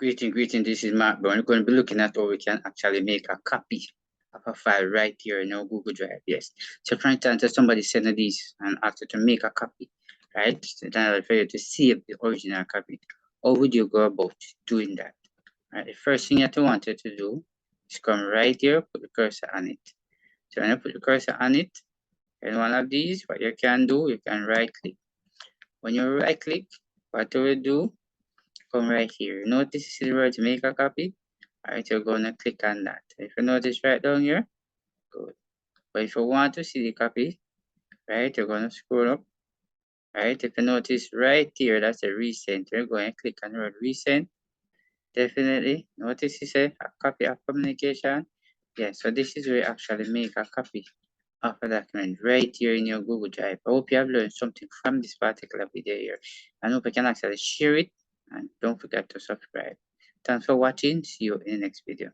Greeting. This is Mark Brown. We're going to be looking at how we can actually make a copy of a file right here in our Google Drive. Yes. So for instance, somebody send these and ask you to make a copy, right? So then for you to save the original copy. How would you go about doing that? Right. The first thing that you wanted to do is come right here, put the cursor on it. So when you put the cursor on it, in one of these, what you can do, you can right click. When you right click, what you will do, come right here. Notice this is where to make a copy. Alright, you're gonna click on that. If you notice right down here, good. But if you want to see the copy, right, you're gonna scroll up. Right, if you notice right here, that's a recent. You're going to click on the word recent. Definitely. Notice it says a copy of communication. Yeah, so this is where you actually make a copy of a document right here in your Google Drive. I hope you have learned something from this particular video here. I hope you can actually share it, and don't forget to subscribe. Thanks for watching. See you in the next video.